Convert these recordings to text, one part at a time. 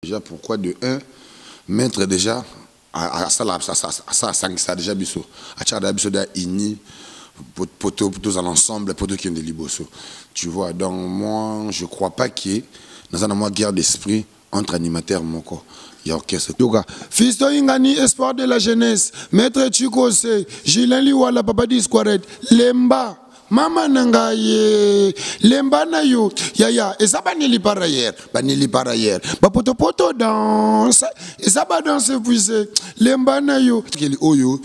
Déjà, pourquoi de un, mettre déjà à ça déjà biso. À Tchada biso da ini, pour tous ensemble, pour tous qui ont des liboso. Tu vois, donc moi, je crois pas qu'il y ait dans une guerre d'esprit entre animateurs mon corps. Il y a orchestre. Fisto Ingani, espoir de la jeunesse. Maître Chikose, Gilles Liwala, Papa Disquaret, Lemba. Mama nangaye lemba na yo yaya et ça banili par ailleurs ba poto poto danse et ça ba danse puise lemba na yo keli oyo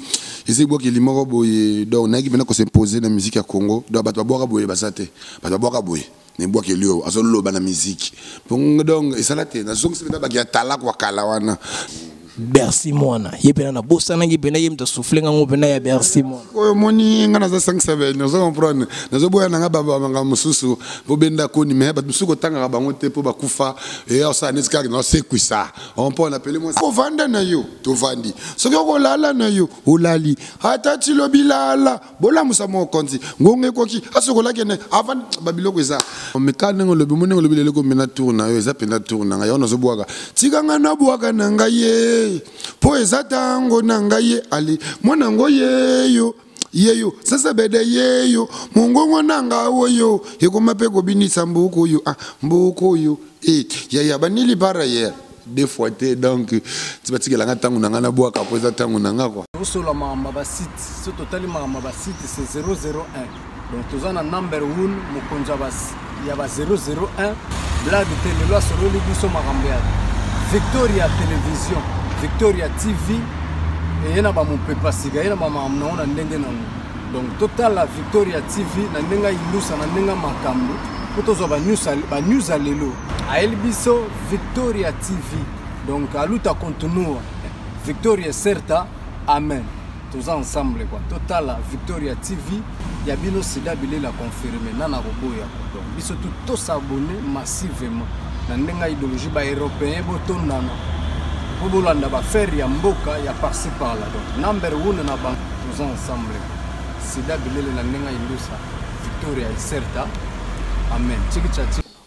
ese boki limoko boye donc na ki bena ko s'imposer na musique ya Congo donc ba boka boye basate ba boka boye ne boki lio azo loba na musique donc et ça la te na zongi se ba ya tala kwa kala wana. Bercy mwana yepena na bosana yepena yemta souffler ngo pena ya Bercy mwana oyo moni ngana za 5-7 nazo comprendre nazo boya nanga baba manga mususu bo benda ko ni me ba musuko tanga bango te po bakufa et ça neska no sekwisa on peut appeler moi ko vanda na yo to vandi soki ko lala na yo olali ata tilo bilala bola musa mo konti ngonge koki asoko la kene avant babiloko eza mekane ngo lobi moni ngo lobi lelo ko mena tourna yo eza pena tourna yo nazo boaka tikanga na boaka nanga ye po ezatango nangaye ali mwana ngo yeyo sasa bede yeyo mungongo nanga woyo ekomape ko binisa mbuko yo mbuko yo ya banili para hier des fois donc tu vas tirer la tango nanga na boa ka po ezatango nanga quoi solo mama ba site ce total mama ba site c'est 001 donc tozana number 1 mukonja bas ya ba 001 blague tele lo solo libiso makambia Victoria Télévision Victoria TV et yena ba mopepa siga yena ba mamna na ndenge na donc total la Victoria TV na ndenga ilusa na ndenga makambo potozo ba news alelo a elbiso Victoria TV donc aluta continua Victoria certa amen tous ensemble quoi total la Victoria TV ya bino sida bilela confirmer nana roboya donc biso tout s'abonner massivement na ndenga idéologie ba européen botondana Bobolanda ba faire ya mboka ya par-ci par là donc number 1 na bank tous ensemble sida bilele na ndenga ilusa Victoria certa amen tiki.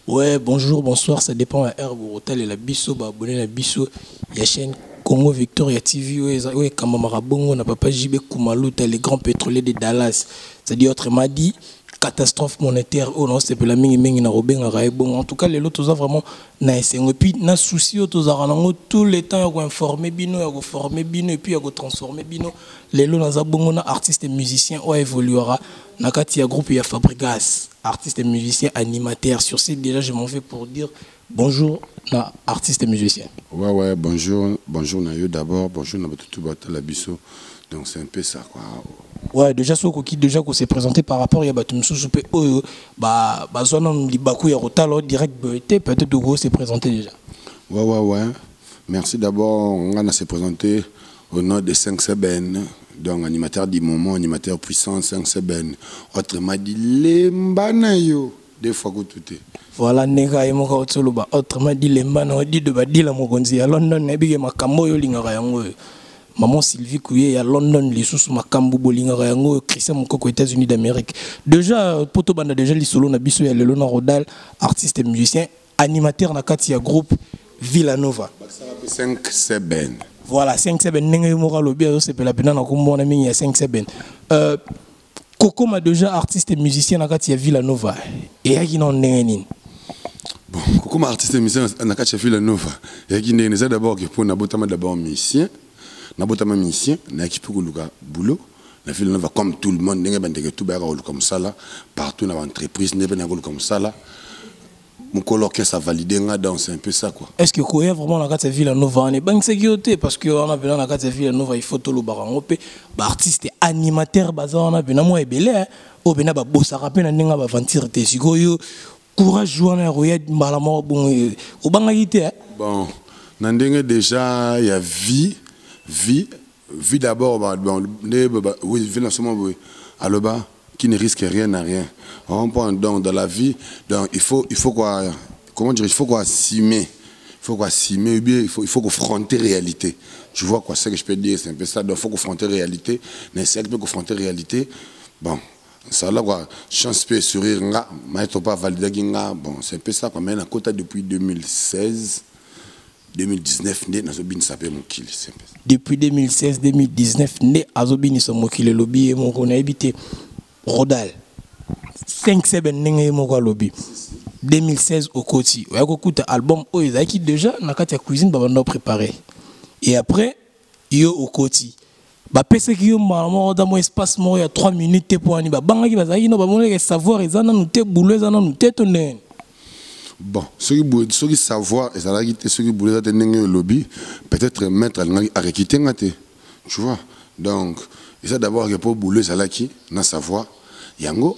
Ouais, bonjour, bonsoir, ça dépend à Herbe Hotel et la biso ba abonné la biso ya chaîne Congo Victoria TV ouais Kamamara Bongo na papa JB Kumaluta les grands pétroliers de Dallas. C'est-à-dire autrement dit catastrophe monétaire oh non c'est pas la mingi na robenga bon en tout cas les autres vraiment na et puis na souci autres arango tout le temps à informer bino à former bino et puis à transformer bino les lots na bongo na artistes et musiciens ou évoluera na kati ya groupe ya Fabrigas artistes et musiciens animateurs sur ce déjà je m'en vais pour dire bonjour na artistes et musiciens. Ouais bonjour na yo d'abord bonjour na tout la biso donc c'est un peu ça quoi. Ouais, déjà ce qui déjà qu'on s'est présenté par rapport à Batum Soupé bah zone libaku ya rotalo direct peut-être de gros s'est présenté déjà. Ouais. Merci d'abord on s'est présenté au nom de 5 Seben donc animateur du moment animateur puissant 5 Seben autrement dit lemba na yo des fois que tout est. Voilà nega emoka otolo ba autrement dit lemba na dit de badila mokonzi ya London na bige makambo yo lingaka yango. Maman Sylvie Kouye à London, les sous Makambu Bolinga Rayango, Christian Mokoko, États-Unis d'Amérique. Déjà, Poto Banda, déjà, les solos, Nabiso, il y a Lelona Rodal, artiste et musicien, animateur, Nakatia groupe Villanova. 5 Seben. Voilà, 5 Seben, Nenga Mora Lobby, c'est la peine, on a mis il y a 5 Seben. Coco m'a déjà artiste et musicien, Nakatia Villanova. Et il y a qui n'en est bon, Coco m'a artiste et musicien, Nakatia Villanova. Et il y a qui n'en est d'abord pour Nabotama d'abord musicien. Nabotama musicien, na équipe Luka boulot, la ville va comme tout le monde, n'est pas tout comme ça là, partout dans l'entreprise, n'est pas comme ça là. Mon colloque ça validé donc c'est un peu ça quoi. Est-ce que Koya vraiment la carte Villanova on est banque sécurité parce que on a besoin la carte Villanova il faut tout le barango pe artiste animateur baza on a besoin moi ebelé o bena ba bossa rapena ninga ba ventir te sikoyo courage jouer na roya mbala mo bon o banga yité. Bon, nandenge déjà il y a vie d'abord oui vie dans ce moment alors qui ne risque rien à rien on prend donc dans la vie donc il faut quoi comment dire il faut quoi assumer ou bien il faut confronter réalité tu vois quoi c'est que je peux dire c'est un peu ça donc il faut confronter réalité mais c'est que confronter réalité bon ça là quoi chance peut sourire nga mais pas valider nga bon c'est un peu ça quand même à côté depuis 2016 2019 né nazobini sapé mokili. Depuis 2016 2019 né azobini so mokili lobby mon ko na habité Rodal 5-7 ndenge moko lobby 2016 au Koti oya kokuta album oyo ezaki déjà na kati ya cuisine babanda préparé et après yo au Koti ba pese ki yo malamo dans mon espace mo ya 3 minutes pour ani ba bangaki bazaki no ba moneke savoir ezana nous te boulot ezana nous te tonne. Bon, ceux qui savoir et ça l'a quitté ceux qui voulaient être le lobby peut-être mettre à requitter ngate. Tu vois. Donc, et ça d'abord que pour bouler ça là qui na savoir yango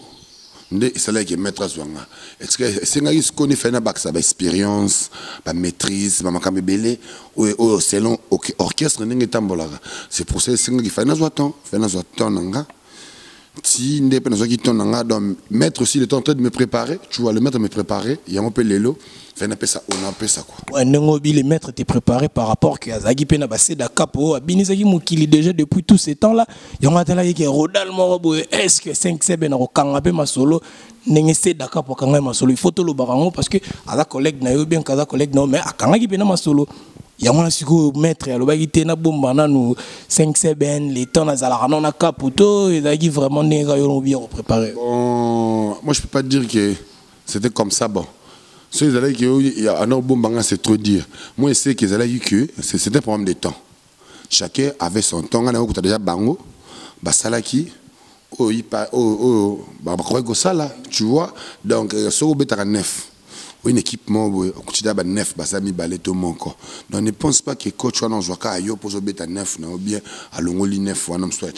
ndé ça là qui mettre à zwanga. Est-ce que c'est ngaki ce qu'on fait na bac ça ba expérience, ba maîtrise, ba makambe belé ou selon orchestre ndenge tambolaka. C'est pour ça c'est ngaki fait na zwatan nanga. Si donc mettre aussi le temps en train de me préparer, tu vois, le maître me préparer, il y a un peu l'élo, on appelle ça quoi. Ouais, le maître t'es préparé par rapport que Azagi pena bassé da capo, Abinizagi Moukili déjà depuis tous ces temps là, il y a un tel qui est Rodal Morobo, est-ce que 5-7 au Kangabé ma solo, n'engagé da capo Kangabé ma solo, il faut tout le barango parce que à la collègue n'a eu bien qu'à la collègue non, mais à Kangagi pena ma solo. Il y a un sigo maître, il y a un bomba, nous 5-7 les temps, on a capoto, il y a vraiment des gens bien préparés. Bon, moi je peux pas dire que c'était comme ça. Bon, ceux qui il y a un bomba, c'est trop dire. Moi je sais que c'était un problème de temps. Chacun avait son temps. On a déjà bango, basalaki, tu vois. Donc, sur le neuf. Une équipement tu as neuf basami balé tout mon corps donc ne pense pas que coach on joue ka yo pour obéta neuf ou bien à l'ongoli neuf on soit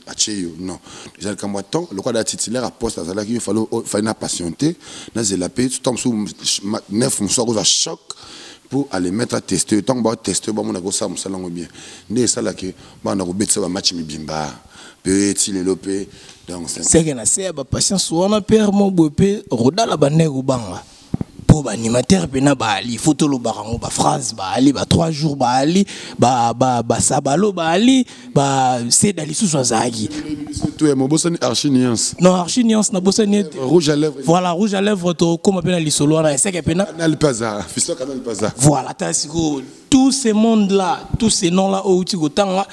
acheyo non déjà quand moi temps le quoi da titulaire à poste à là qu'il fallait patienter na zelapé tu tombes sous neuf on soit à choc pour aller mettre à tester tant ba tester ba mon agosa mon salon bien né ça là que ba na robetsa ba match mi bimba petit le lopé donc c'est que na c'est ba patience on a père mon bopé rodala ba nego banga animateur pena bali photo lo barango ba phrase bali ba 3 jours bali ba sabalo bali ba c'est dali sous zaki tout est mon bossani archiniance non archiniance na bossani rouge à lèvres voilà rouge à lèvres to comme pena lisolo na c'est que pena canal paza fiso canal paza voilà tasiko tous ces mondes là tous ces noms là au uti gotanga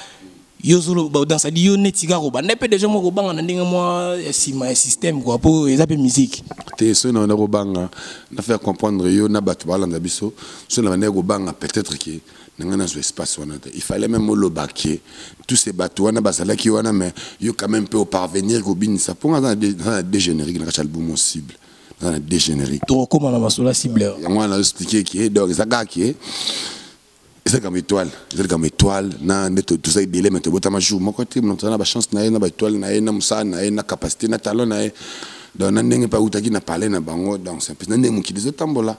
yozolo dans ça dit yo netika ko ba nepe déjà mo ko banga na ndinga moi sima système quoi pour les appels musique te so na ko banga na faire comprendre yo na batu bala ndabiso so na ko banga peut-être que nangana zo espace wana il fallait même le baquer tous ces bateaux wana basala ki wana mais yo quand même peut parvenir ko bin ça pour dans des génériques na album cible dans des génériques to comment na masola cible ya moi na expliquer qui est donc ça ga qui est c'est comme étoile, na tout ça est belé mais tu bota ma jour mon côté mon na ba chance na ba étoile na musa na capacité na talent na donc na ndenge pa utaki na parler na bango donc c'est na ndenge mukili zo tambola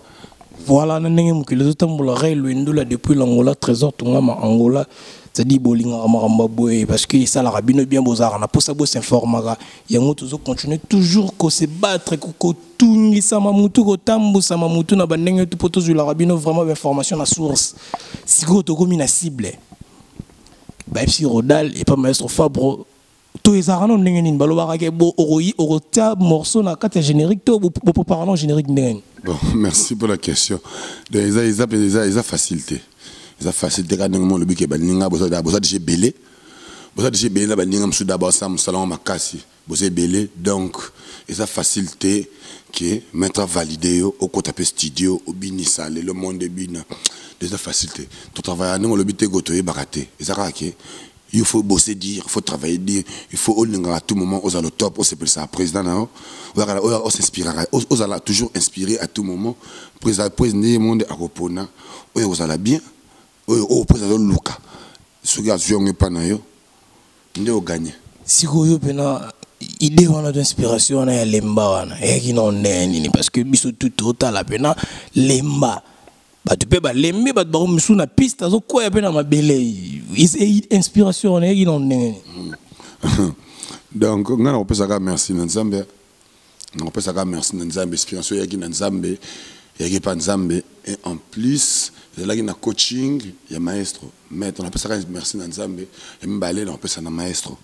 voilà na ndenge mukili zo tambola ré lwendula depuis l'Angola trésor tongama Angola c'est-à-dire bolinga maramba boy parce que ça la rabino bien bozara na posa bo s'informera yango toujours continuer toujours ko se battre ko tungi sama mutu ko tambu sama mutu na bandenge tu poto la rabino vraiment information na source siko to komi na cible ba FC Rodal et pas maestro Fabro to ezara no ndenge nini balobaka ke bo orota morceau na kata générique to bo parlant générique ndenge. Bon, merci pour la question. Ils ont facilité. Ils ont facilité quand le but que baninga bosa déjà belé. Bosa déjà belé na baninga msou d'abord ça salon makasi. Bosa belé donc ils ont facilité que mettre valider au côté studio au binisa le monde de bina. Déjà facilité. Ton travail non le but est gotoé baraté. Ils ont raqué. Il faut bosser dire, il faut travailler dire, il faut à tout moment aux le top, on s'appelle ça président, on s'inspirera, on allons toujours inspirer à tout moment, président monde à Repona, on allons bien, on président Luka, ce gars n'est pas naïo, on gagne. Si vous avez une idée d'inspiration, on a lemba, parce que biso tout total la pena lemba. Bah tu peux pas l'aimer bah tu me sous la piste à quoi y a ma belle inspiration donc on peut ça merci Nzambe on peut ça merci Nzambe inspiration y a Nzambe y a pas Nzambe et en plus il y a un coaching il y a maestro maître on peut ça merci Nzambe et m'balé on peut ça na maestro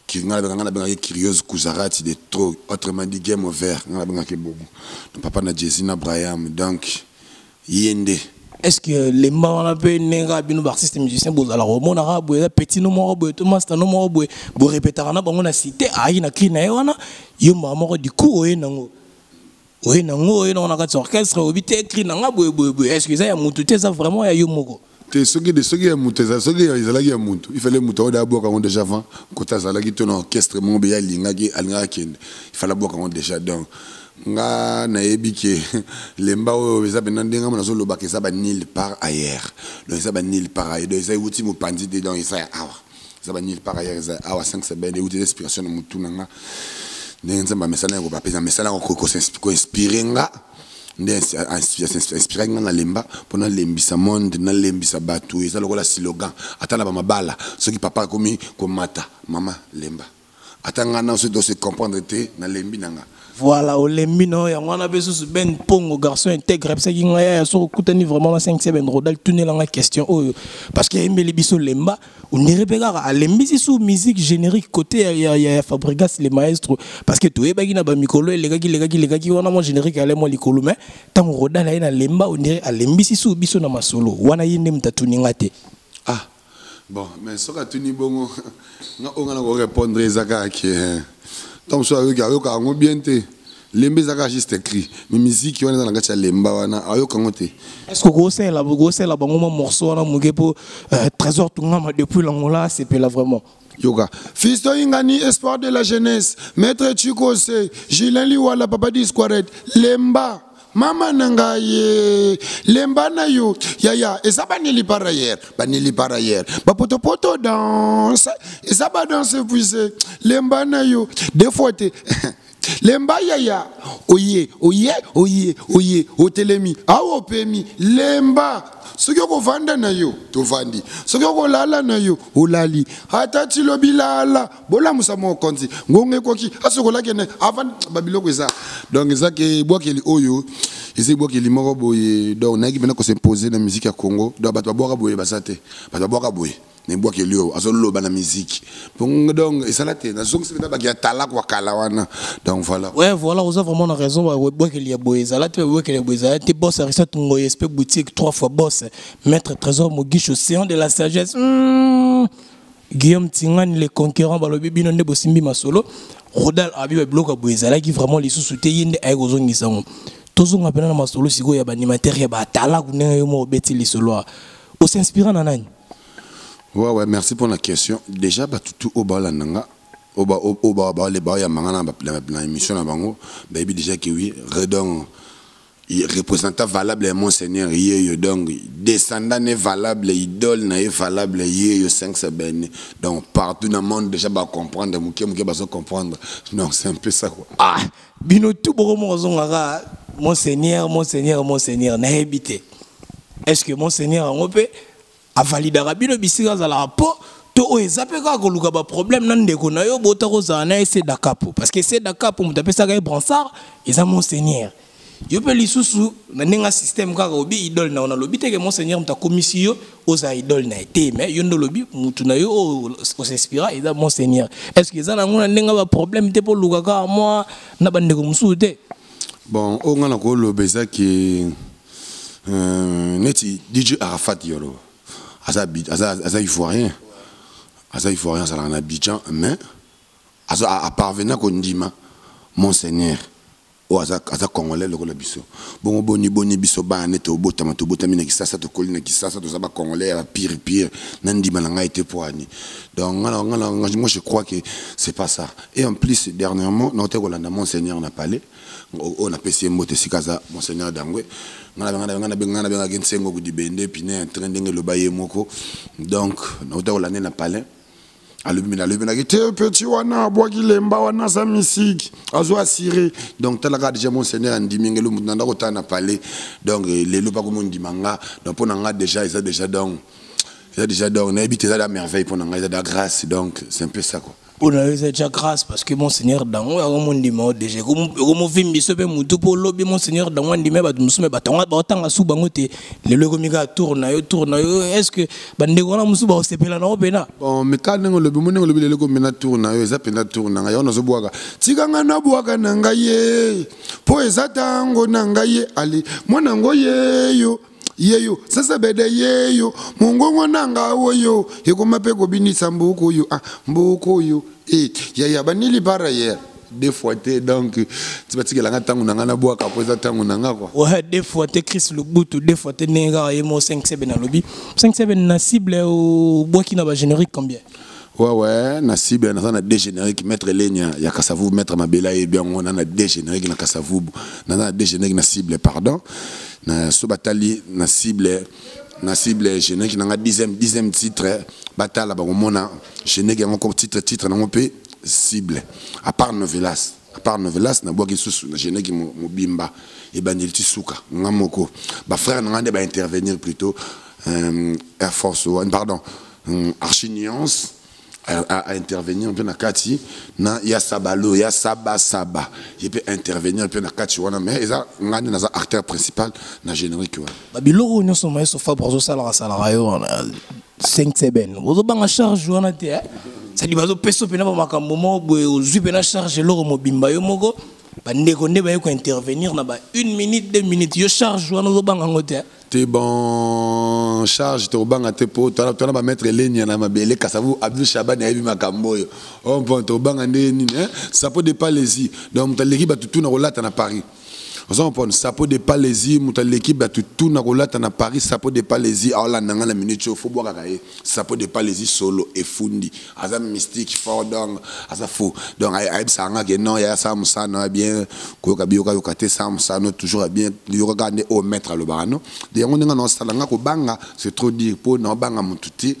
qui ngala curieuse Kuzarati de trop autrement dit game over ngala benga ke bobo papa na Jesina Braham donc yende est-ce que les gens on a peu nenga bino artiste musicien boza la romo na rabwe petit no mo rabwe to master no mo rabwe bo répéter na bango na cité ayi na cri na wana yo mama du coup oye nango on a quatre orchestre obité écrit na ngabwe est-ce que ça ya mutu te ça vraiment ya yo moko te soki ya mutu ça soki ya izalaki ya mutu il fallait mutu oda boka on déjà avant kota zalaki ton orchestre mon be ya lingaki alinga kende il fallait boka on déjà donc nga na ebike lemba o eza bena ndenga mona zo lobaka eza ba nil par ailleurs donc eza ba nil par ailleurs donc eza uti mo pandi de donc eza awa eza ba nil par ailleurs eza awa 5 semaines uti inspiration mutu nanga ndenza ba mesana ko ba pesa mesana ko inspirer nga inspirer nga na lemba pona lembisa monde na lembisa batu eza lokola slogan atala ba mabala soki papa komi ko mata mama lemba atanga na se comprendre te na lembi nanga. Voilà, au lembino, il y a un besoin ben pongo garçon intègre, parce qu'il y a sur coutani vraiment 5-7 ben rodal tourner la question parce qu'il y a un biso lemba, on y repère à lembi sous musique générique côté il y a Fabregas les maestros parce que tout est bagui na ba mikolo les gars qui on a mon générique allait moi likolo mais tant rodal na lemba on dirait à lembi sous biso na masolo wana yinde mtatuninga te. Ah bon mais ce que tu dis bon on a répondre ezaka que donc so ayoka ngo bien te lembe zaka juste écrit mais musique wana na ngati lemba wana ayoka ngo te est-ce que go la bango morceau wana mugepo trésor tungama depuis l'angola c'est là vraiment yoga Fisto Ingani espoir de la jeunesse maître Chikose Julien Liwala papa Disquaret lemba mama nangaye lemba na yo ya esa banili par ailleurs ba poto danse esa ba danse puise lemba na yo des fois te lemba ya oye otelemi awo pemi lemba soki okovanda na yo tovandi soki okolala na yo olali ata ti lobi lala bolamusa mokonzi ngongo ekoki asokolaki ne avant babiloko eza donc ezake bwakeli oyo ezi bwakeli moko boye donc nayaki mpena kosimposer na musique ya Congo donc bato babwaka boye baza te bato babwaka boye ne bwakeli oyo azoloba na musique donc esala te nazongisi mpena baki ya tala kwa kala wana donc voilà ouais voilà vous avez vraiment raison bwakeli ya boye ezala te bwakeli ya boye ezala te boss arisa tungo espe boutique 3 fois boss maître trésor Mogish océan de la sagesse Guillaume Tingani les conquérants balobi bino nde bosimbi masolo rodal abiba bloka boye ezala qui vraiment les sous-souté yende ay kozongisa ngo tozonga pena na masolo siko ya ba animateur ya ba tala kunenga yo mo beti les solo o s'inspirant na nani. Ouais, merci pour la question. Déjà, tout au bas, les bas, il y a la émission à Bango. Baby, déjà que oui, redon, représentant valable, Monseigneur, donc, descendant est valable, idole est valable, 5 semaines. Donc, partout dans le monde, déjà, va comprendre, mouké, va comprendre. Non, c'est un peu ça, quoi. Ah, bino tout bon, Monseigneur, n'a habité. Est-ce que Monseigneur, on peut a validé rabino bisika za la po to o ezapeka ko luka ba problème nan ndeko na yo bota ko za na ese dakapo parce que c'est dakapo mutape sa ka bransard eza Monseigneur yo pe lisusu na ninga système kaka obi idole na ona lobi teke Monseigneur mta komisio oza idole na été mais yo ndo lobi mutu na yo o s'inspira eza Monseigneur est-ce que eza na ngona ninga ba problème te po luka ka moi na bandeko musu te bon o ngana ko lobeza ki neti DJ Arafat yolo Asa ivoirien, ça en Abidjan, mais à parvenir qu'on dit Monseigneur, ou asa congolais le col biso. Bon boni biso ba net au botamine qui ça te colline qui ça to saba congolais pire nandi malanga été pour ani. Donc moi je crois que c'est pas ça. Et en plus dernièrement notre Rolanda Monseigneur n'a parlé. On a passé moté sikaza Monseigneur Dangwe. Ngana gensengo kudibende pine trending le baye moko. Donc notre Rolanda n'a parlé. Alumina petit wana boaki lemba wana sa musique azo assuré donc talaka déjà Monseigneur andimingelo mutanda ko tana parler donc les lopa ko mondimanga donc pour nanga déjà ils a déjà donc na habité ça la merveille pour nanga da grâce donc c'est un peu ça quoi. On a eu déjà grâce parce que Monseigneur Dango a mondima déjà comme vimbi so pe mutu po lobi Monseigneur Dango ndime ba musume ba tonga ba tanga su bango te le logo miga tourna yo est-ce que bandeko na musu ba osepela na opena bon mais quand ngo lobi monengo lobi le logo mena tourna yo eza pena tourna yo na zo bwaka tikanga na bwaka na ngai ye po eza tango na ngai ye ali mwana ngo ye yo yeyo sasa bede yeyo mungongo nanga oyo ekoma pe ko binisa mbuku yo mbuku yo ya banili para hier deux fois donc tu vas dire la tangu nanga na bois kapoza tangu nanga quoi ouais deux fois Chris Lubutu deux fois nenga yemo 5-7 na lobby 5-7 na cible au bois qui na ba générique combien ouais na cible na deux génériques mettre ligne ya Kasavu mettre mabela et bien on a deux génériques na Kasavu na deux génériques na cible pardon na sobatali na cible générique na 10e titre batala ba mona générique encore titre na ngopé cible à part Novelas na bois qui sous na générique mobimba et banilti suka ngamoko ba frère na ba intervenir plutôt Air Force One pardon Archiniance à intervenir un peu na kati na ya sabalo ya saba il peut intervenir un peu na kati wana mais ça ngani na acteur principal na générique wa babilo nyo so maïso Fabre sala yo 5-7 ozo banga charge wana te ça dit bazo peso pena ba makambo mo boye ozwi pena charge loro mobimba yo moko bandeko nde ba ko intervenir na ba 1 minute 2 minutes yo charge wana ozo banga ngote t'es bon charge te obanga te po tona ba mettre ligne na mabele Kasavu Abdul Shaban ya bi makambo yo on peut to banga nde nini ça peut de palaisie donc l'équipe a tout na rolata na Paris ça peut de palaisie l'équipe a tout na rolata na Paris ça peut de palaisie alors nanga na minute faut boire kakaye ça peut de palaisie solo et fundi asa mystique fort donc asa fou donc ay sanga que non ya ça musana bien ko kabioka yokate ça musana toujours bien yo regarder au maître le barano de on nga no salanga ko banga c'est trop dire pour no banga mututi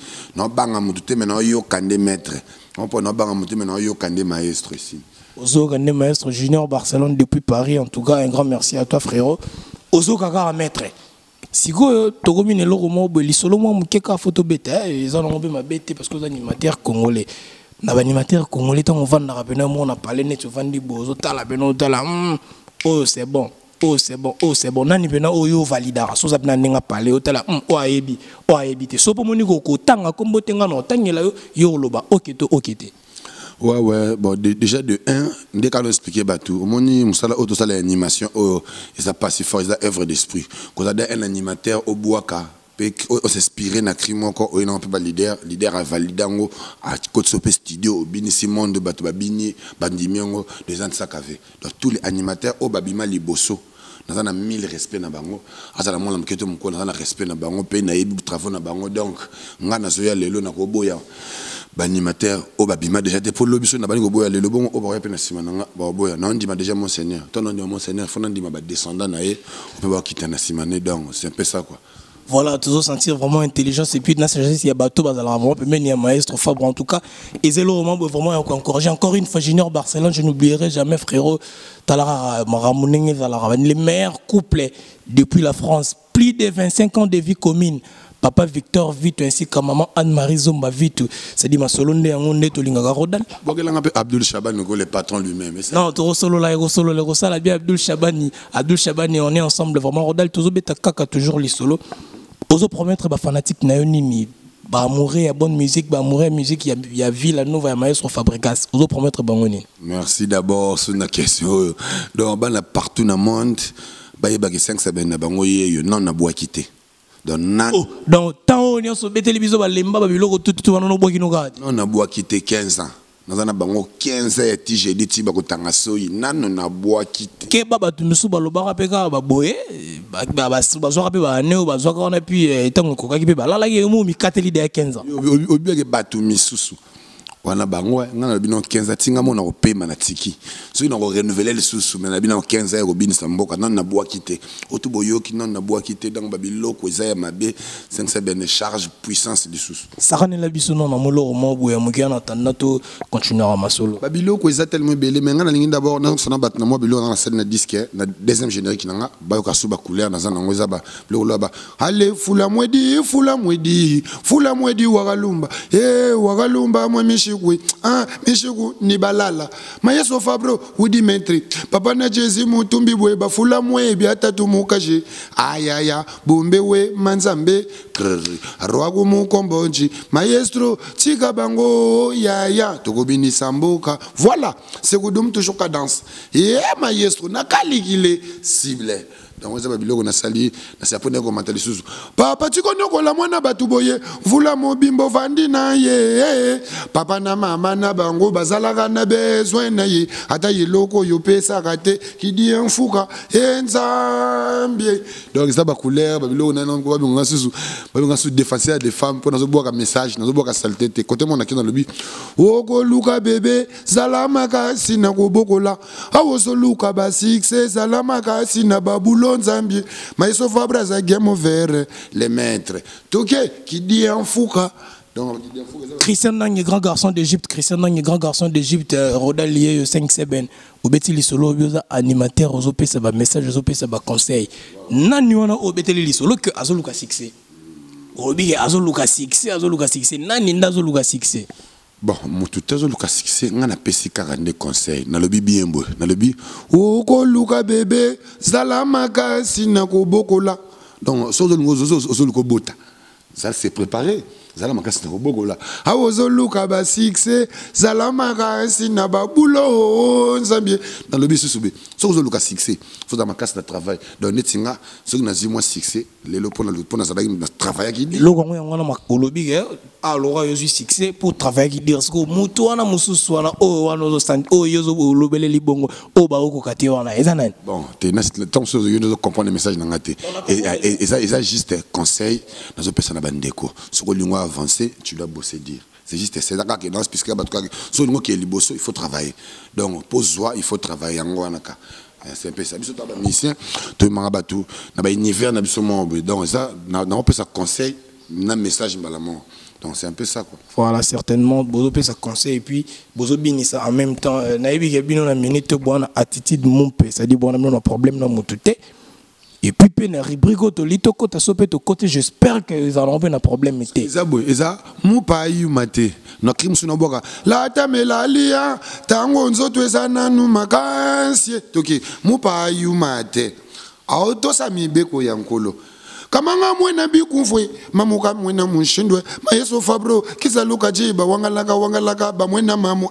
mais no yo kande maître on peut no banga mututi mais no yo kande maestro ici Ozo Kande maestro Junior Barcelone depuis Paris. En tout cas, un grand merci à toi, frérot. Ozo Kaka maître. Si vous tokomi ne loro mo beli solo mo mukeka photo beta ils ont enlevé ma bête parce que les animateurs congolais. Na animateurs congolais tant on vend na rapena mo on a parlé net vandi bozo tala beno tala oh c'est bon. Oh c'est bon nani bena oyo validara so zapna nenga parler otala o ayebi te so po moni ko tanga kombo tenga no tangela yo loba okete. Ouais, bon, déjà de 1, dès qu'on a expliqué tout, au moment où on a l'animation, ils ont passé fort, ils ont œuvre d'esprit. Quand on a un animateur au Boaka, on s'inspire dans crime on a un peu leader à valider à côté de studio bini Simon de Bato Babini Bandimiongo des ans de Sakave. Donc tous les animateurs au Babima Liboso. Nous avons 1000 respect na bango azala mona mketo mko na respect na bango pe na yebi travaux na bango donc ngana zoya lelo na ko boya banimateur au babima déjà te pour lobiso na bani ko boya lelo bon o ba pe na sima na ba boya na ndima déjà monseigneur ton nom monseigneur faut ndima ba descendant na ye on peut ba quitter na sima ne donc c'est un peu ça quoi. Voilà, toujours sentir vraiment intelligence et puis dans cette sagesse il y a bateau bazala vraiment peut mener un maestro Fabre en tout cas et zélo vraiment encourager encore une fois Junior Barcelone, je n'oublierai jamais frérot Talara Maramounenge Zalara les meilleurs couples depuis la France, plus de 25 ans de vie commune. Papa Victor Vitu ainsi que maman Anne-Marie Zomba Vitu. C'est dit ma solo ndé ngone to linga rodal. Bokelanga pe Abdul Shaban le patron lui-même. Non, to solo la solo le ça la bien Abdul Shabani on est ensemble vraiment rodal toujours beta kaka toujours les solo. Ozo promettre ba fanatique na yo nini ba mourir à bonne musique ba mourir musique il y a vie la nouvelle maestro Fabregas. Ozo promettre bangoni. Merci d'abord sur la question. Donc ba la partout dans monde ba yeba ke 5-7 na bango ye non na bois quitter. Donc tant on so beteli biso ba lemba ba biloko tout wana no boki no gadi. Non na bois quitter 15 ans. Nazana bango 15 ans ti j'ai dit ti ba ko tanga soyi nano na bois quitter. Ke baba tu musu ba lobaka peka ba boye ba zo pe ba ne ba zo ka on a puis tango ko ka ki pe ba la la ke mo mi kateli de 15 ans. Obi ke batu misusu. Wana bango ngana bino 15 tinga mona ko pema na tiki so ina ko renouveler le sous mais na bino 15 ko bin samboka non na bois quitter otubo yoki non na bois quitter donc babilo ko za ya mabe 5 ben charge puissance du sous ça rane la biso non na molo mo boya mukia na tanato continuer à masolo babilo ko za tellement belé mais ngana lingi d'abord na sona bat na mo bilo na scène na disque na deuxième générique na ba ka suba couleur na za na ngoza ba bilo ba allez fula mwedi wagalumba wagalumba mo mishi Michigu ni balala Mayeso Fabro Wudi Mentri Papa na Jezi Mutumbi we bafula mwe biatatu mukaje ayaya bombe we manzambe arwagu mukombonji maestro tika bango yaya tokobini samboka voilà c'est que toujours cadence et maestro na kalikile cible donc on a biloko na sali na c'est après qu'on m'entend les sous papa tu connais ko la mwana batu boye vula mobimbo vandi na ye papa na mama na bango bazalaka na besoin na ye ata yeloko yo pesa raté qui dit un fouka enzambie donc ça ba couleur ba biloko na ko ba sous défenseur des femmes pour nous boire un message nous boire saleté côté mon akina lobi oko luka bébé zalamaka sina ko bokola awoso luka ba six zalamaka sina babulo nzambi maiso fabra za game vert les maîtres toké qui dit en fouka donc Christian Nang grand garçon d'Égypte Christian Nang grand garçon d'Égypte rodalier 5 seben obeti lisolo bioza animateur ozope ça ba message ozope ça ba conseil nani wana obeti lisolo que azoluka succès obi azoluka succès nani ndazoluka succès. Bon, mutu tezo luka succès ngana pesi 42 conseils na lobi bien bo na lobi oko luka bébé zalamaka sina ko bokola donc so zo luko bota ça c'est préparé zalamaka sina ko bokola awozo luka ba succès zalamaka sina ba bulo nzambie na lobi susube so zo luka succès faut dans ma casse de travail donc netinga so na zimwa succès lelo pona za na travail qui dit loko ngo na makolobi ke alors yo succès pour travailler qui dire ce que mutu wana mususu wana o wana zo stand o yozo lobele libongo o ba ko kati wana ezana bon te na tant chose yo de comprendre le message na ngate et ça juste conseil na zo pesa na bandeko ce que lingua avancer tu dois bosser dire c'est juste c'est ça que non puisque so lingua qui est liboso il faut travailler donc pour soi il faut travailler en wana ka c'est un peu ça biso ta ba mission to mangabatu na ba univers na biso mo donc ça na on peut ça conseil na message malamon. Donc c'est un peu ça quoi. Voilà certainement bozo pe ça conseil et puis bozo bini ça en même temps naibi ke bino na minute bona attitude mompe ça dit bon on a problème na mutute et puis pe na rubrique to lito kota sope to côté j'espère que ils auront un problème été. Eza mu pa yu mate na crime suna boka la tamela lia tango nzoto eza nanu makansi toki mu pa yu mate auto sami beko yankolo kamanga mwena bikufwe mamuka mwena munshindwe mayeso fabro kizaluka jiba wangalaka ba mwena mamu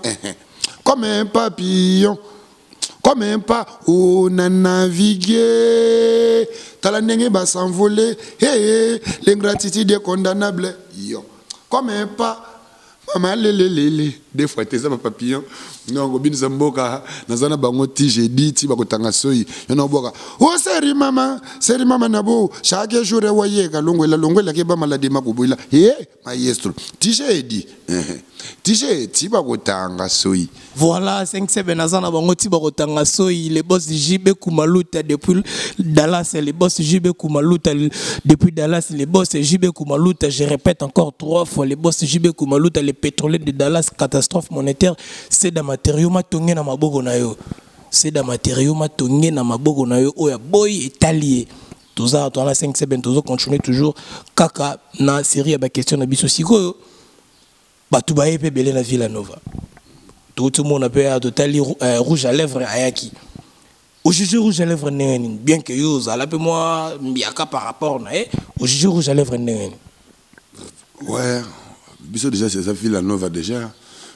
comme un papillon comme un pas on a navigué tala ndenge ba s'envoler l'ingratitude est condamnable yo comme un pas mama lelelele des fois tes ama papillon non gobini zamboka nazana bango ti j'ai dit ti bakotanga soyi yono boka oh seri mama nabo chaque jour wayeka longwela ke ba malade makubuila maestro ti j'ai dit ti bakotanga soyi voilà 5-7 nazana bango ti bakotanga soyi les boss JB Kumaluta depuis Dallas les boss JB Kumaluta depuis Dallas les boss JB Kumaluta je répète encore 3 fois les boss JB Kumaluta les pétroliers de Dallas catastrophe monétaire c'est des matériaux matongé na maboko na yo c'est des matériaux matongé na maboko na yo oya boy italien tout ça dans la 5-7 toujours continuer toujours kaka na série ba question na biso siko batu ba epé belé na Villanova tout le monde a peur total rouge à lèvres ayaki au juge rouge à lèvres bien que yo za la peu moi biaka par rapport na au juge rouge à lèvres ouais biso déjà c'est ça Villanova déjà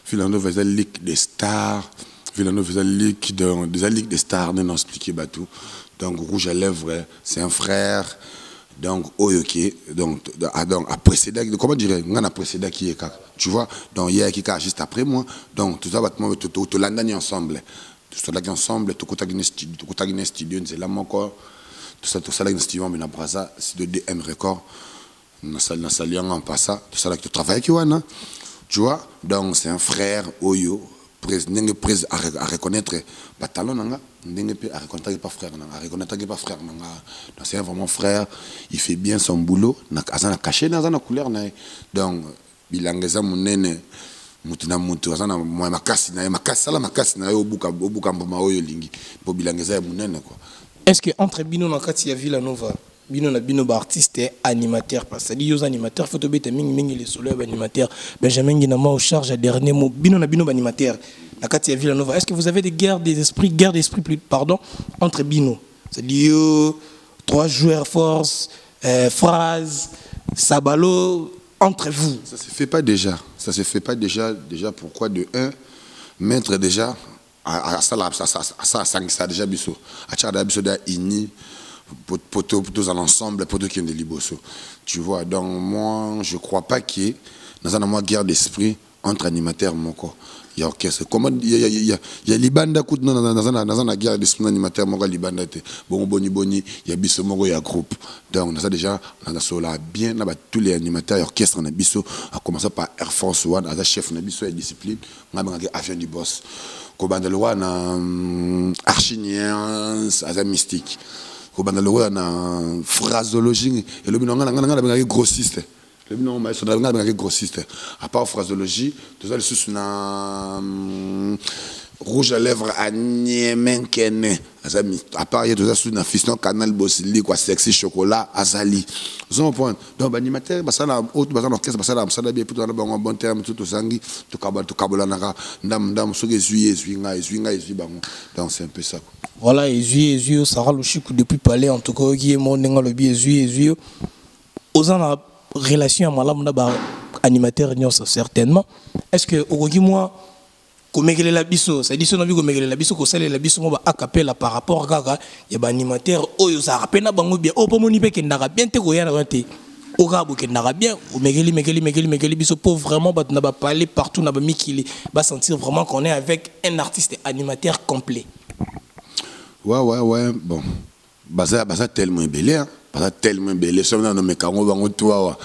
Villanova c'est la ligue des stars Villanova c'est la ligue des stars non expliqué tout donc rouge à lèvres c'est un frère donc oyoki donc à précédent comment dirais on a précédent qui est tu vois donc hier qui est juste après moi donc tout ça bâtiment tout l'année ensemble tout ça ensemble tout côté studio c'est là mon corps tout ça là studio mais après ça c'est de DM record na salianga en passant tout ça là que tu travailles qui wana tu vois donc c'est un frère oyo ndenge prise à reconnaître batalon nanga ndenge pe à reconnaître pas frère nanga à reconnaître pas frère nanga donc c'est vraiment frère il fait bien son boulot na azana caché na azana couleur na donc bilangeza munene mutuna mutu azana moi makasi na yo buka mboma oyo lingi po bilangeza munene quoi. Est-ce que entre bino na kati ya Villanova bino na bino ba artiste et animateur parce que dit aux animateurs faut tobeta mingi les solo animateur Benjamin Ginama au charge à dernier mot bino na bino animateur la Katia Villanova est-ce que vous avez des guerres d'esprit pardon entre bino c'est-à-dire 3 joueurs force phrase sabalo entre vous ça se fait pas déjà pourquoi de 1 mettre déjà à ça déjà biso a tchada biso da ini tous à l'ensemble, pour tous qui ont des liboso. Tu vois, donc moi, je ne crois pas qu'il y ait dans une guerre d'esprit entre animateurs mon corps. Il y a orchestre. Comment il y a Libanda dans une guerre d'esprit animateur mon Libanda bon boni il y a biso mon il y a groupe. Donc on a ça déjà on a cela bien là tous les animateurs orchestre on a biso à commencer par Air Force One à chef on a biso et discipline on a avion du boss. Kobanda le roi na archiniens à mystique. Kobanda le roi na phrasologie et le binanga na grossiste. Le nom maître de grossiste. À part phrasologie, tout ça, les na rouge à lèvres à Niemenkene. À part, il y a tout ça, sous na fiston canal bossili, quoi, sexy chocolat, azali. Vous avez un point. Donc, l'animateur, ça n'a autre, ça n'a orchestre, ça n'a bien, pour avoir un bon terme, tout au sangi, tout kabolanara, dam, sur les yeux, donc c'est un peu ça. Voilà, les yeux, ça râle le chic depuis parler, en tout cas, qui est mon nenga le biais, yeux. Aux en relation à malam na animateur certainement. Est-ce que au moi comme la biso ça dit son avis comme la biso ko sale la biso mo ba acapella par rapport gaga ya ba animateur oyo za rapena bango bien o pomoni pe kendaka bien te ko ya na te o ga bu kendaka bien o megeli biso pour vraiment ba na ba parler partout na ba mikili ba sentir vraiment qu'on est avec un artiste animateur complet. Ouais bon baza tellement belé hein. Tellement belé,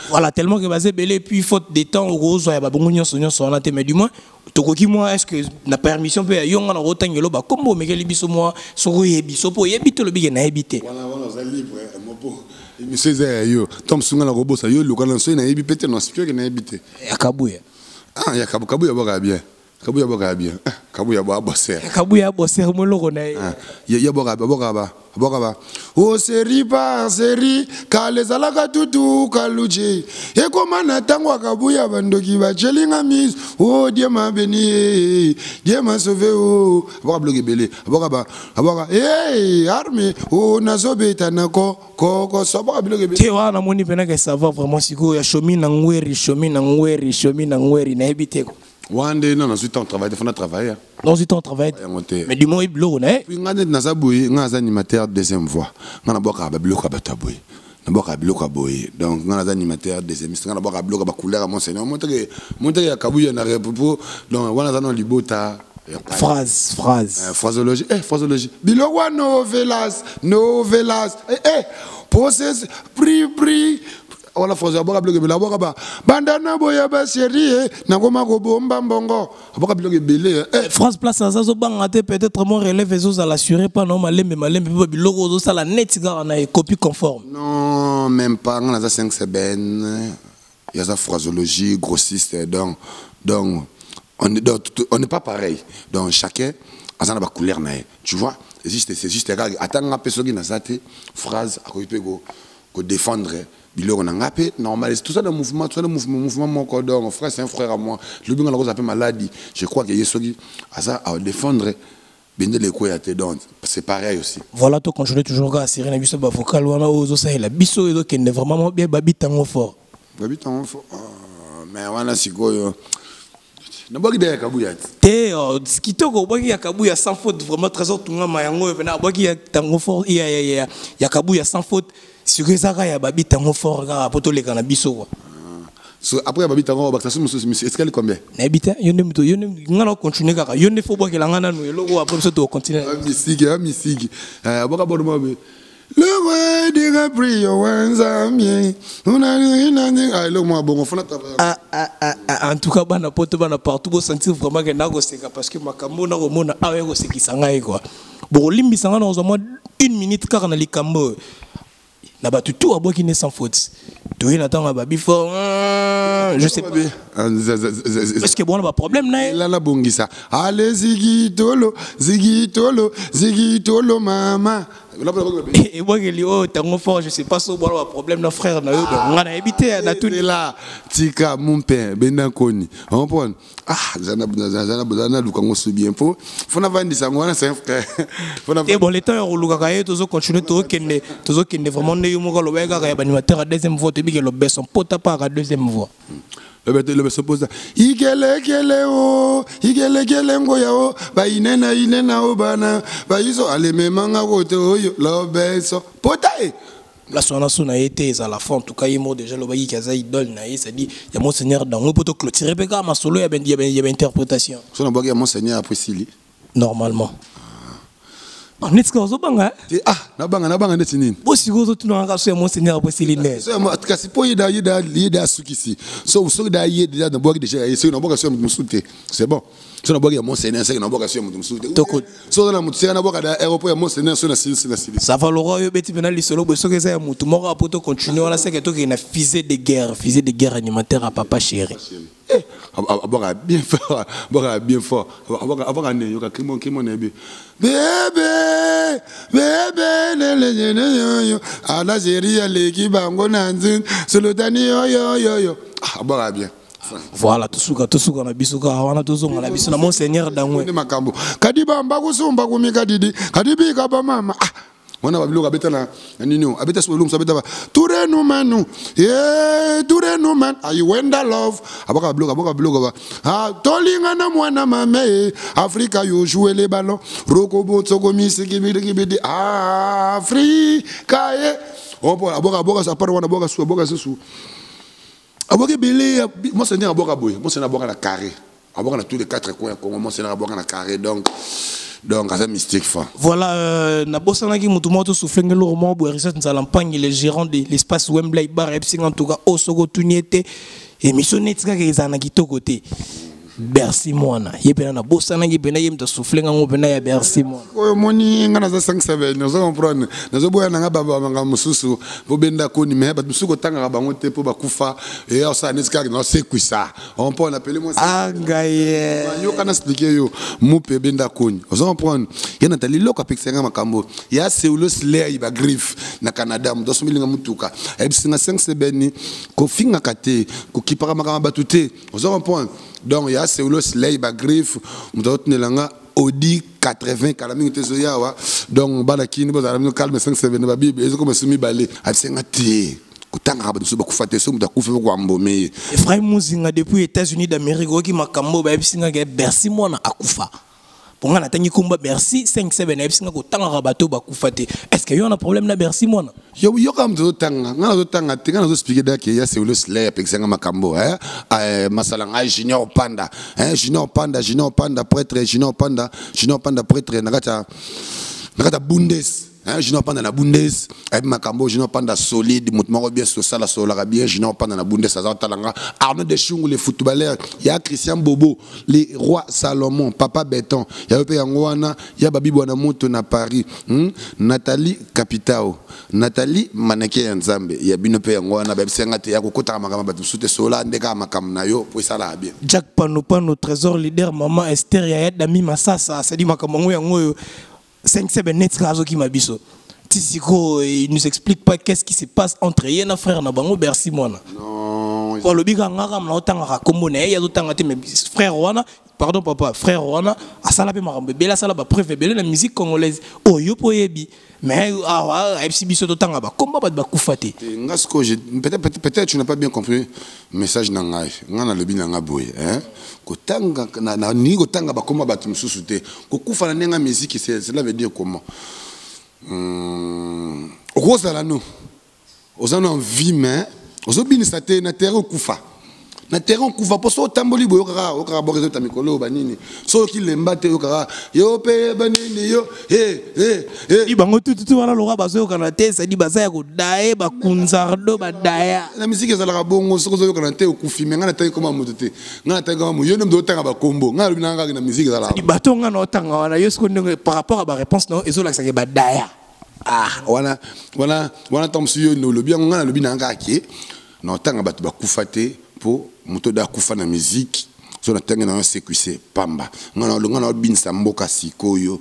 voilà, tellement que basé belé, puis faute de temps, au rose, il y a pas beaucoup de gens mais du moins, tokoki moi, est-ce que la permission peut y avoir un rotan yolo, bah comme vous me gênez biso moi, sur yebiso pour yebito le bien habité. Voilà, c'est libre, mon beau. Monsieur Zéyo, Tom Sunga la robot, ça y est, le canal c'est n'habite pété, non, c'est que n'habité. Yakabouya. Ah, Yakabouya boga bien. Kabouya boga bien. Kabouya boga bosser. Kabouya bosser mon logo na. Ya boga. O seri par seri, kale zalaka tutu kaluje. E komana tangwa kabuya bandoki ba chelinga mis. Oh Dieu m'a béni, Dieu m'a sauvé. Oh, aboka bloqué belé. Aboka. Hey, armée. Oh nazobe tanako. Ko soba bloqué belé. Tu vois na moni pena que ça va vraiment siko ya shomi na ngweri na habité. One day, non, dans ce temps, il faut travailler. Dans ce temps, travailler. Mais du moins, il bloque, né? Puis, on a des animateurs deuxième voix. On a un bloc à bataboué. On a un bloc à boyer. Donc, on a des animateurs deuxième voix. On a un bloc à couleur à Monseigneur. Monter à Kabouya, on a un donc, on a un libota. Phrasologie. Phrasologie. Bilowa novelas. Process, pri. On a fait aboka bloqué la boka bandana boya ba série na koma ko bomba mbongo aboka bloqué belé France place ça zo banga te peut-être mon relève ezo za l'assurer pas non malembe pe biloko zo sala net ga na copie conforme non même pas on a 5 semaines il y a ça phrasologie grossiste donc on n'est pas pareil donc chacun a sa couleur na tu vois c'est juste attends personne qui na ça phrase à ko défendre biloko na ngapé normal tout ça le mouvement mon cordon mon frère c'est un frère à moi le binga la cause appelle maladie je crois que yesogi à ça à défendre bende les koyate donc c'est pareil aussi voilà toi continuer toujours à serrer na biso ba vocal wana ozo ça la biso ezo kende vraiment bien babitango fort mais wana sikoyo n'abaki de Kabouya te skitoko baki ya Kabouya sans faute vraiment trésor tunga mayango pena baki ya tango fort ya Kabouya sans faute sur que ça ya babi tango fort ga poto le kana biso quoi so après babi tango bakta sumu est-ce qu'elle combien na bita yone ngana continuer kaka yone fo baki langana no eloko après ça to continuer misigi boka bodo be le roi de Gabriel wanzamie le moi bon on en tout cas bana poto bana partout bo sentir vraiment que nako seka parce que makambo na romona awe ko sekisa ngai quoi bon limbisa ngana au moins 1 minute car na likambo na ba tout abo qui n'est sans faute toi il attend ba before je sais pas est-ce que bon on a problème là la bongisa allez zigitolo mama et moi que lui tango fort je sais pas so bon on a problème nos frères na yo on a évité na tout là tika mon père benakoni on prend zana lukango so bien pour faut na vandi sangwana c'est un frère et bon les temps on luka yo tozo continuer to kende vraiment ne yo mo ko lo wega ka ya animateur à deuxième voix te bi ke lo beson pota par à deuxième voix Le se pose. Igele o, igele ngoya o, ba inena o bana, ba iso ale memanga wote oyo, lobeso. Potae. La sonation a été à la fin, en tout cas, il m'a déjà le bail qui a idole, c'est-à-dire, il y a Monseigneur dans le poteau clôturé, ma solo, il y a une interprétation. Son abog, il y a Monseigneur après Sili. Normalement. On est ce qu'on a ah, nabanga netinin. Bon, si vous êtes dans un Monseigneur après Sili. C'est pas yida sukisi. So da yida na bogi déjà, c'est na boga sur musuté. C'est bon. So na bogi ya Monseigneur, c'est na boga sur musuté. So na mutsena na boga da aéroport ya Monseigneur sur na sili. Ça va le roi beti penal li solo boso que ça mutu moko apoto continuer là c'est que to na fusée de guerre alimentaire à papa chéri. Aboga bien fort, aboga bien fort. Aboga ne yoka kimo nebi. Bébé le à l'Algérie l'équipe bango nanzin sur le tani yo. Aboga bien. Voilà, tout ce qu'on a bisuka, on a tout ce qu'on a bisuka, Monseigneur d'Angoué. Kadiba mbagusumba kumikadidi, kadibi kaba mama. On a vu abeta na nino, abeta so lum sabeta ba. Toure no manu. Toure no man. I wonder love. Aboka bloga ba. Ah, tolinga na mwana mame. Africa yo jouer les ballons. Rokobo tsoko misiki Africa. Aboka sa parwa na aboka su. Aboka belé, Monseigneur aboka boy. Monseigneur aboka na carré. Aboka na tous les quatre coins Congo. Monseigneur aboka na carré donc c'est mystique fort. Voilà, na bosana ki mutu moto souffle ngelo romo bo reset nzalampagne le gérant de l'espace Wembley bar epsing en tout cas au sogo tuniete émission netika ke ezana kitoko te. Bercy mwana yepena na bosana ki bena yemta souffle ngango bena ya Bercy mwana. Oyo moni ngana za 5-7 nazo comprendre nazo boya nga baba nga mususu bo benda ko ni me ba musuko tanga bango te po bakufa et ça netika na c'est quoi ça on peut appeler moi ah gaye yo kana expliquer yo mupe benda ko ni ozo comprendre yana tali loko apexenga makambo ya seulos lay ba griffe na Canada ndo somilinga mutuka ebisinga 5-7 ni ko finga kate ko kipara makama batute ozo comprendre donc il y a Seulos lay ba griffe mutot nelanga Audi 80 kalami te zoyawa donc balakini bo zalami calme 5-7 ba bible ezo comme sumi balé asenga te kutanga ba nsuba kufate so muta kufa ko ambome Ephraim Muzinga depuis États-Unis d'Amérique ki makambo ba bisinga ke Bercy mwana akufa pour nga natangi kumba Bercy 5-7 na bisinga ko tanga bato ba kufate est-ce que y a un problème na Bercy mwana yo kam to tanga nga zo tanga te nga zo expliquer da ke ya Seulos lay apexenga makambo masala nga Junior Panda Junior Panda prêtre Junior Panda prêtre nakata Bundes Junior Panda na Bundes makambo Junior Panda solide mutumako bien social sola bien Junior Panda na Bundes azatalanga Arnaud Deschungu les footballeurs ya Christian Bobo les rois Salomon Papa Béton ya pe ngwana ya babi bwana moto na Paris Nathalie Capitao Nathalie Maneke ya Nzambe ya bino pe ngwana ba bisenga te ya kokota makama batu sute sola ndeka makam na yo po sala bien Jack Pano trésor leader maman Esther ya Dami Masasa c'est dit makambo yango 5-7 net razo qui mabiso Tisiko il nous explique pas qu'est-ce qui se passe entre yena frère na bango Bercy mwana non pour le biga ngara na otanga kombo na ya otanga te mais frère wana pardon papa frère wana asala pe makambo bela sala ba preuve bela la musique congolaise oyo poyebi mais FC biso totanga ba komba ba kufate ngasko peut-être tu n'as pas bien compris message na ngai ngana lobi na ngaboye kotanga na ni kotanga ba komba ba tumususu te kokufa na nenga musique cela veut dire comment okozala no ozana envie mais ozobinisa te na terre okufa na terrain kuva poso tamboli boyo kaka bokezo tamikolo banini so ki lemba te yo kaka yo pe banini yo di bango tutu wana loka bazo kana te ça dit baza ya ko dae ba kunzardo ba daya la musique ezala ka bongo so zo kana te okufi menga na tayi koma mutu te ngana tayi koma mu yo ndo tanga ba kombo ngana bina ngaka na musique ezala di batonga no tanga wana yo sko ndenge par rapport à ba réponse non ezola ka ba daya wana tomsi yo no lobi ngana lobi na ngaka ki no tanga ba kufate po moto da kufa na musique so na tanga na sécurité pamba ngana binsa mboka sikoyo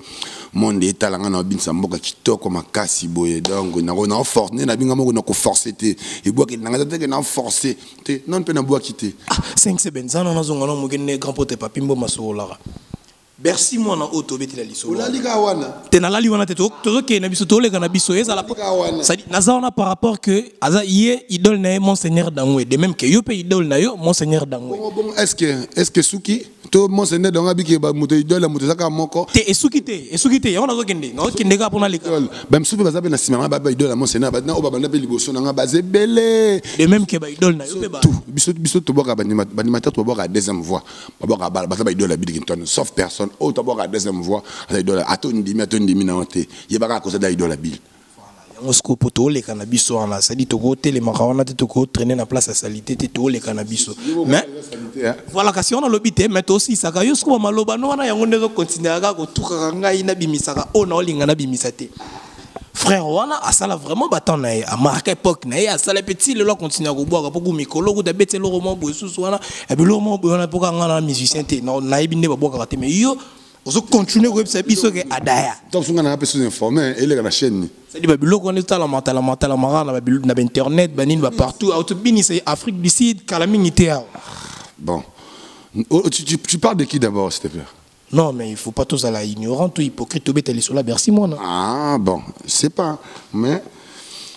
monde etalanga na binsa mboka kitoko makasi boye donc na force na binga moko na ko forcer te e boa ke na te na forcer te non pe na boa kité 5 sebenza na zonga no mugene grand pote papimbo masola Bercy moi na auto betela liso. Ola liga wana. Tenala li wana teto ke na biso to le kana biso ezala. Ça dit nazana par rapport que aza yé idole na Monseigneur Dangwe de même que yo pe idole na yo Monseigneur Dangwe. Bon est-ce que Suki to Monseigneur Dangwe biki ba muto idole muto saka moko. Te Suki te ya wana zo kende. Na kende ka pona le. Ba msupe baza be na sima ba idole na Monseigneur ba na o ba na be liboso na baze belé. De même que ba idole na yo pe ba. Tout biso to boka ba animateur to boka deuxième voix. Ba boka ba idole la Bidington sauf personne. Oh, tu as deuxième voix, attendez, na honte. Il y a cause d'idole la bille. Voilà, il poto les cannabis sont là, ça dit toko télé marana toko traîner na place à salité toko les cannabis. Mais voilà kasi on a l'obité mais aussi ça ka yosko maloba no wana yango ndezo continuer aga ko tuka ngai na bimisaka ona olinga na bimisate. Frère wana asala vraiment battant na a marqué époque na ya sala petit le lo continuer ko boire pour mikolo ko tabete le roman boisusu wana et puis le roman wana pour ngana musicien te na ibinde ba boire te mais yo ozo continuer ko bisa biso ke adaya donc sunga na personne informé et la chaîne c'est dit ba biloko on est la marana na internet banine ba partout auto bini c'est Afrique du Sud calamité. Bon tu parles de qui d'abord s'il te plaît? Non, mais il ne faut pas tous aller ignorant, tout hypocrite, tout bête, aller sur la Bercy, moi. Ah, bon, c'est pas. Mais,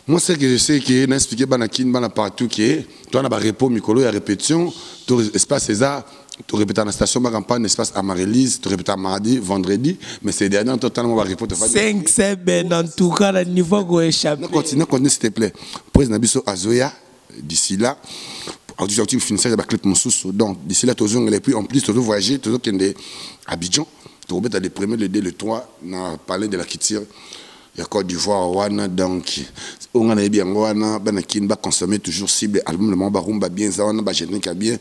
moi, c'est que je sais que, n'a expliqué, banakin, partout, que, toi, on a répondu, Mikolo, il y a répétition, tu espace César, tu répètes à la station, ma campagne, espace à Marie-Lise, tu répètes à mardi, vendredi, mais c'est dernier, totalement, on va répondre. 5, 7, ben, en tout cas, le niveau qu'on échappe. Continue, s'il te plaît. Pour les Nabiso Azoya, d'ici là, tu finis avec clip Moussous. Donc, d'ici là, tu as puis en plus, tu as voyagé, tu as Abidjan, tu as des premiers, le 2, le 3, on a parlé de la Kitire, il y a Côte d'Ivoire, donc, on a bien, on a consommé toujours cible, album, le Mambarumba bien, on a générique bien,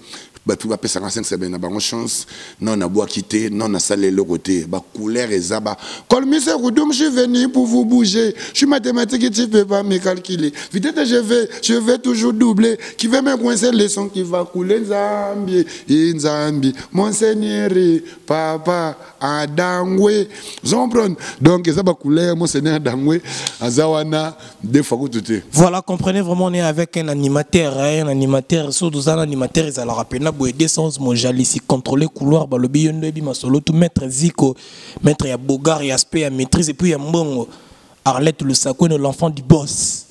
puis on a 55, c'est bien, on a chance, non, on a bois quitté, non, on a salé le côté, couleur et zaba. Quand je suis venu pour vous bouger, je suis mathématique et tu ne peux pas me calculer. Vitesse, je vais toujours doubler, qui veut me coincer les sons qui va couler, Nzambi, Monseigneur, Papa, Adangwe, Zombron. Donc, ça va couler, Monseigneur Adangwe, Azawana, deux fois tout est. Voilà, comprenez vraiment, on est avec un animateur, surtout un animateur, ils allaient rappeler. Boyé sens mon jalici contrôler couloir ba lobi yondo ebi masolo tout maître Zico maître ya Bogar ya aspect ya maîtrise et puis ya Mbongo Arlette le Sakoué l'enfant du boss.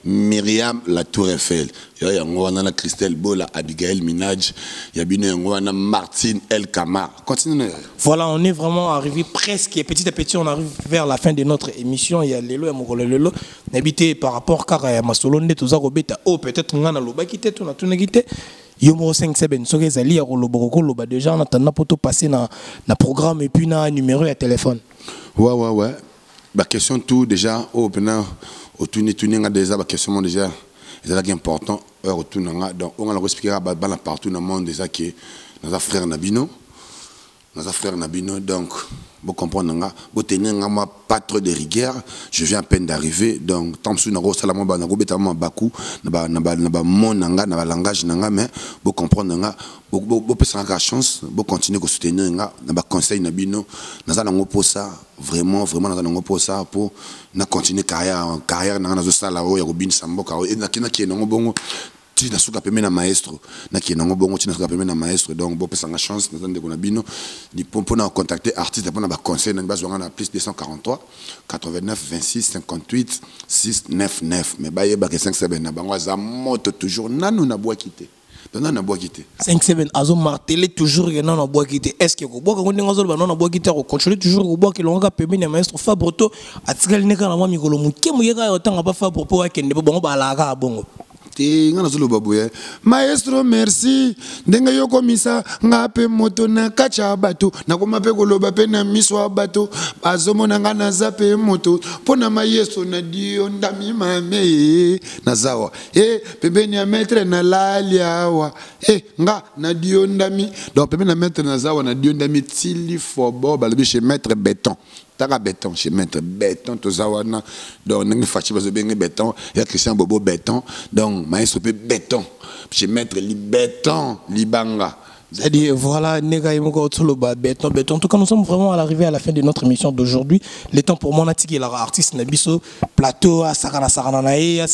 Myriam la Tour Eiffel, il y a Christelle Bola, Abigail Minaj, il y a Martine El Kamar. Continue. Voilà, on est vraiment arrivé presque, et petit à petit, on arrive vers la fin de notre émission. Il y a Lelo et Mokolo Lelo. N'habitez par rapport à Masolonde, tout ça, oh, peut-être on a le quitté, on a tout quitté. Yomo 5-7, so que Zali a le déjà, on attend pour passer dans le programme et puis dans un numéro de téléphone. Ouais. La question tout déjà au tourner déjà la question déjà c'est important donc on va expliquer partout dans le monde déjà que nos frères Nabino donc vous comprenez vous tenez pas trop de rigueur je viens à peine d'arriver donc tant que nous salamon ba ngo betama baku na monanga na langage nanga mais vous comprenez vous pensez la chance vous continuer à soutenir na ba conseil Nabino na ngo pour ça vraiment na ngo pour ça pour na continuer carrière na zo sala o ya ko bin samboka et na kina ki ngo bongo tu n'as pas permis na maestro na qui n'ont bon tu n'as pas permis na maestro donc bon personne a chance nous avons des bino ni pour contacter artiste pour na conseil na base on a plus 243 89 26 58 699 mais ba yeba que 57 na bango za moto toujours nanu na bois quitter donc na bois quitter 57 azo marteler toujours que non na bois quitter est-ce que ko bois ko ndinga zo ba non na bois quitter ko continuer toujours ko bois que l'on a permis na maestro Fabroto atikali ne kana mwa mikolo mukemu yeka yotanga ba Fabro po akende bongo ba la ka bongo. Maestro merci ndenga yo komisa ngape moto na kacha bato na komape koloba pe na miswa bato bazomona nga na zape moto pona maestro na dio ndami mame na zawa pembeni ya maître na laliawa nga na dio ndami donc pembeni na maître na zawa na dio ndami tili fobo balobi chez maître béton Taka béton chez maître béton to zawana donc ngi fachi bazo bengi béton ya Christian Bobo béton donc maestro pe béton chez maître li béton libanga C'est-à-dire, voilà, en tout cas, nous sommes vraiment à l'arrivée à la fin de notre émission d'aujourd'hui. Le temps pour moi, Natiki, l'artiste Nabiso, plateau, à Sarana Sarananae.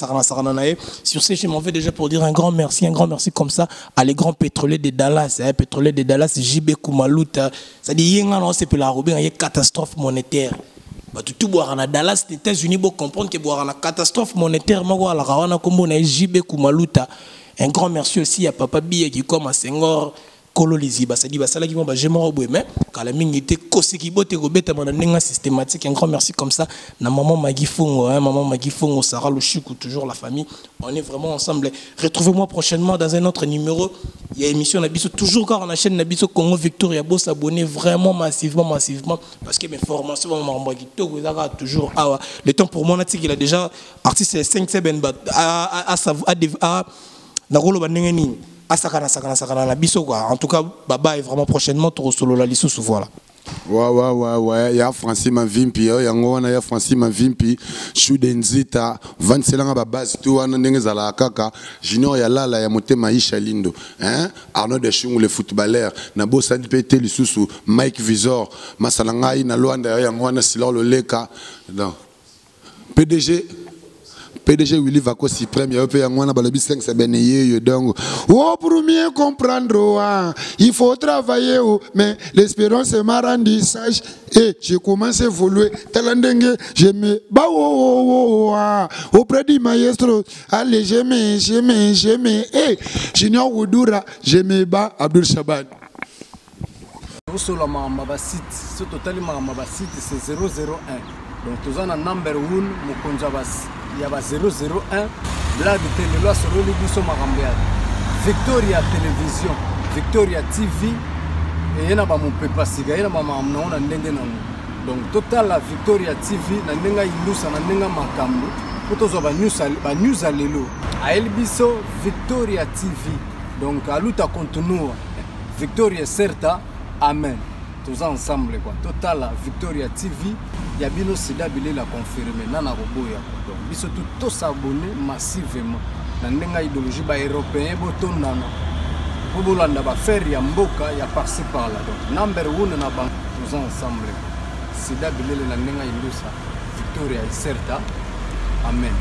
Sur ce, je m'en vais déjà pour dire un grand merci comme ça à les grands pétroliers de Dallas, pétroliers de Dallas, JB Kumaluta. C'est-à-dire, il y a une catastrophe monétaire. Tout boire en Dallas, les États-Unis, pour comprendre que boire en catastrophe monétaire, JB Kumaluta. Un grand merci aussi à Papa Bié qui comme à Senghor. Systématique. Un grand merci comme ça. Na maman Magifongo, Sarah Louchikou, toujours la famille. On est vraiment ensemble. Retrouvez-moi prochainement dans un autre numéro. Il y a émission Nabiso, toujours quand on a chaîne Nabiso Congo Victoria, beau s'abonner vraiment massivement. Parce que mes formations, toujours. Le temps pour moi, il a déjà artiste 5 semaines en tout cas, Baba est vraiment prochainement tout solo la liste sous voilà. Ouais, ya Francis Mavimpi, ya Francis Mavimpi, Chudenzita, Vanselanga Babaz, tout wana ndenge zala kaka, Junior ya lala ya motema Isha Lindo, hein? Arnaud Deshungu le footballeur, Nabo Sadi Pete Lisusu, Mike Visor, Masalangai na Luanda ya ngwana Silor Loleka, non. PDG Willy Vako Suprême, il y a un balabi 5 c'est donc. Oh, pour mieux comprendre, il faut travailler, mais l'espérance est ma rendissage. Et je commence à évoluer. Talandengue, je me bats auprès du maestro. Allez, j'aime. Et Junior Woudoura, je me bats Abdul Shaban. Sur le site, c'est totalement site, c'est 001. Donc, tu as un number 1, il y a 001, blague télé, là, sur le Libiso Marambiad. Victoria Télévision, Victoria TV, et il y a mon papa siga, il y a ma maman, donc, total la Victoria TV, Nandenga Ilusa, Nandenga Makambo, pour tous les news à l'élo. À Elbiso, Victoria TV, donc, à l'outa continue, Victoria Certa, Amen. Tous ensemble quoi. Total la Victoria TV, il y a bien aussi d'abili la confirmer nana roboya. Donc biso tout s'abonner massivement. Na ndenga idéologie ba européen boton nana. Pour bolanda ba faire ya mboka ya par-ci par là. Donc number 1 na bank tous ensemble. C'est d'abili la ndenga ilusa Victoria Certa. Amen.